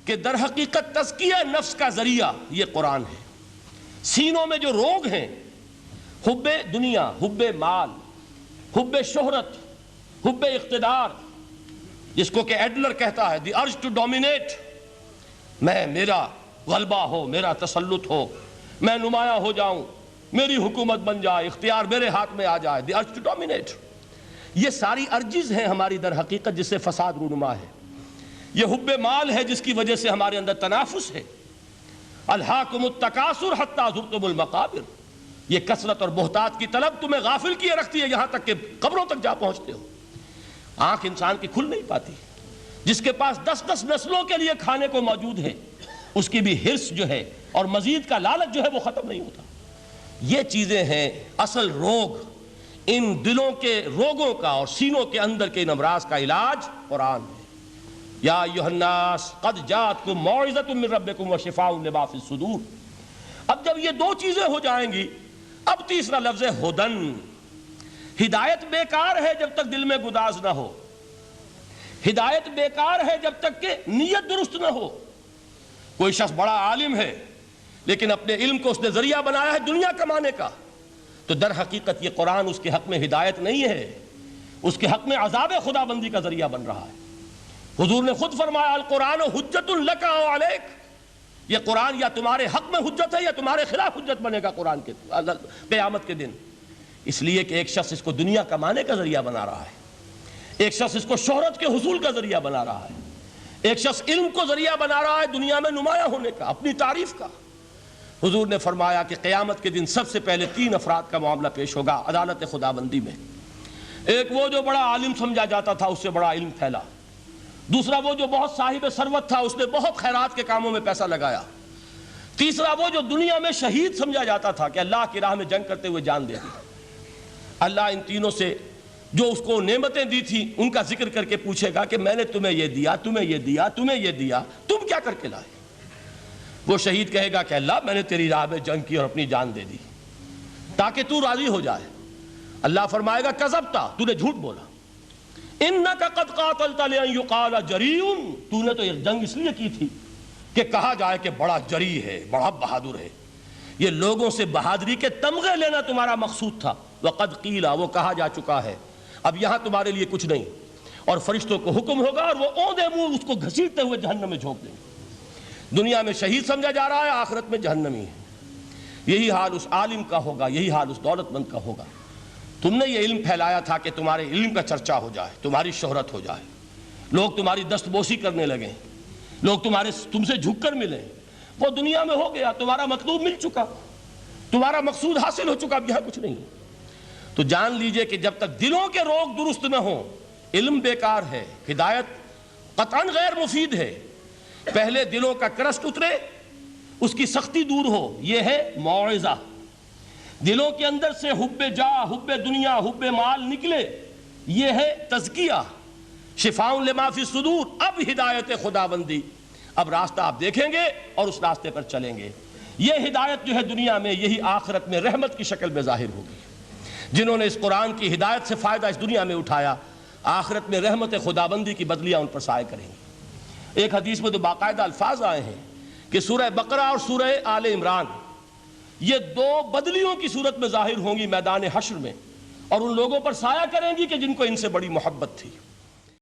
کہ در حقیقت تزکیہ نفس کا ذریعہ یہ قرآن ہے۔ سینوں میں جو روگ ہیں، حب دنیا، حب مال، حب شہرت، حب اقتدار، جس کو کہ ایڈلر کہتا ہے دی ارج ٹو ڈومینیٹ، میرا غلبہ ہو، میرا تسلط ہو، میں نمایاں ہو جاؤں، میری حکومت بن جائے، اختیار میرے ہاتھ میں آ جائے، دی ارج ٹو ڈومینیٹ۔ یہ ساری ارجز ہیں ہماری در حقیقت جس سے فساد رونما ہے۔ یہ حب مال ہے جس کی وجہ سے ہمارے اندر تنافس ہے۔ الہاکم التکاثر حتی زرتم المقابر، یہ کثرت اور بہتات کی طلب تمہیں غافل کیے رکھتی ہے یہاں تک کہ قبروں تک جا پہنچتے ہو۔ آنکھ انسان کی کھل نہیں پاتی۔ جس کے پاس 10 نسلوں کے لیے کھانے کو موجود ہے، اس کی بھی حرص جو ہے اور مزید کا لالچ جو ہے وہ ختم نہیں ہوتا۔ یہ چیزیں ہیں اصل روگ۔ ان دلوں کے روگوں کا اور سینوں کے اندر کے ان امراض کا علاج قرآن ہے۔ یا ایھا الناس قد جاءتکم موعظۃ من ربکم وشفاء لما فی الصدور۔ اب جب یہ دو چیزیں ہو جائیں گی، اب تیسرا لفظ ہے ہدن۔ ہدایت بیکار ہے جب تک دل میں گداز نہ ہو، ہدایت بیکار ہے جب تک کہ نیت درست نہ ہو۔ کوئی شخص بڑا عالم ہے لیکن اپنے علم کو اس نے ذریعہ بنایا ہے دنیا کمانے کا، تو در حقیقت یہ قرآن اس کے حق میں ہدایت نہیں ہے، اس کے حق میں عذاب خدا بندی کا ذریعہ بن رہا ہے۔ حضور نے خود فرمایا القرآن حجت لک او علیک، یہ قرآن یا تمہارے حق میں حجت ہے یا تمہارے خلاف حجت بنے گا قرآن کے قیامت کے دن۔ اس لیے کہ ایک شخص اس کو دنیا کمانے کا ذریعہ بنا رہا ہے، ایک شخص اس کو شہرت کے حصول کا ذریعہ بنا رہا ہے، ایک شخص علم کو ذریعہ بنا رہا ہے دنیا میں نمایاں ہونے کا، اپنی تعریف کا۔ حضور نے فرمایا کہ قیامت کے دن سب سے پہلے 3 افراد کا معاملہ پیش ہوگا عدالت خداوندی میں۔ ایک وہ جو بڑا عالم سمجھا جاتا تھا، اس سے بڑا علم پھیلا۔ دوسرا وہ جو بہت صاحب ثروت تھا، اس نے بہت خیرات کے کاموں میں پیسہ لگایا۔ تیسرا وہ جو دنیا میں شہید سمجھا جاتا تھا کہ اللہ کی راہ میں جنگ کرتے ہوئے جان دے دی۔ اللہ ان تینوں سے جو اس کو نعمتیں دی تھی ان کا ذکر کر کے پوچھے گا کہ میں نے تمہیں یہ دیا، تمہیں یہ دیا، تمہیں یہ دیا، تم کیا کر کے لائے؟ وہ شہید کہے گا کہ اللہ میں نے تیری راہ میں جنگ کی اور اپنی جان دے دی تاکہ تو راضی ہو جائے۔ اللہ فرمائے گا کذبتا، تو نے جھوٹ بولا، انک قد قاتلت لان یقال جریء، تو نے تو یہ جنگ اس لیے کی تھی کہ کہا جائے کہ بڑا جری ہے، بڑا بہادر ہے۔ یہ لوگوں سے بہادری کے تمغے لینا تمہارا مقصود تھا۔ وقد قیل، وہ کہا جا چکا ہے، اب یہاں تمہارے لیے کچھ نہیں۔ اور فرشتوں کو حکم ہوگا اور وہ اوندے منہ اس کو گھسیٹتے ہوئے جہنم میں جھونک دیں گے۔ دنیا میں شہید سمجھا جا رہا ہے، آخرت میں جہنمی ہے۔ یہی حال اس عالم کا ہوگا، یہی حال اس دولت مند کا ہوگا۔ تم نے یہ علم پھیلایا تھا کہ تمہارے علم کا چرچا ہو جائے، تمہاری شہرت ہو جائے، لوگ تمہاری دست بوسی کرنے لگیں، لوگ تم سے جھک کر ملیں۔ وہ دنیا میں ہو گیا، تمہارا مطلوب مل چکا، تمہارا مقصود حاصل ہو چکا، اب یہاں کچھ نہیں۔ تو جان لیجئے کہ جب تک دلوں کے روگ درست نہ ہوں، علم بیکار ہے، ہدایت قطعاً غیر مفید ہے۔ پہلے دلوں کا کرسٹ اترے، اس کی سختی دور ہو، یہ ہے موعظہ۔ دلوں کے اندر سے حب جاہ، حب دنیا، حب مال نکلے، یہ ہے تزکیہ، شفاء لما فی الصدور۔ اب ہدایت خداوندی، اب راستہ آپ دیکھیں گے اور اس راستے پر چلیں گے۔ یہ ہدایت جو ہے دنیا میں، یہی آخرت میں رحمت کی شکل میں ظاہر ہوگی۔ جنہوں نے اس قرآن کی ہدایت سے فائدہ اس دنیا میں اٹھایا، آخرت میں رحمت خداوندی کی بدلیاں ان پر سائے کریں گے۔ ایک حدیث میں تو باقاعدہ الفاظ آئے ہیں کہ سورہ بقرہ اور سورہ آل عمران یہ 2 بدلیوں کی صورت میں ظاہر ہوں گی میدان حشر میں، اور ان لوگوں پر سایہ کریں گی کہ جن کو ان سے بڑی محبت تھی۔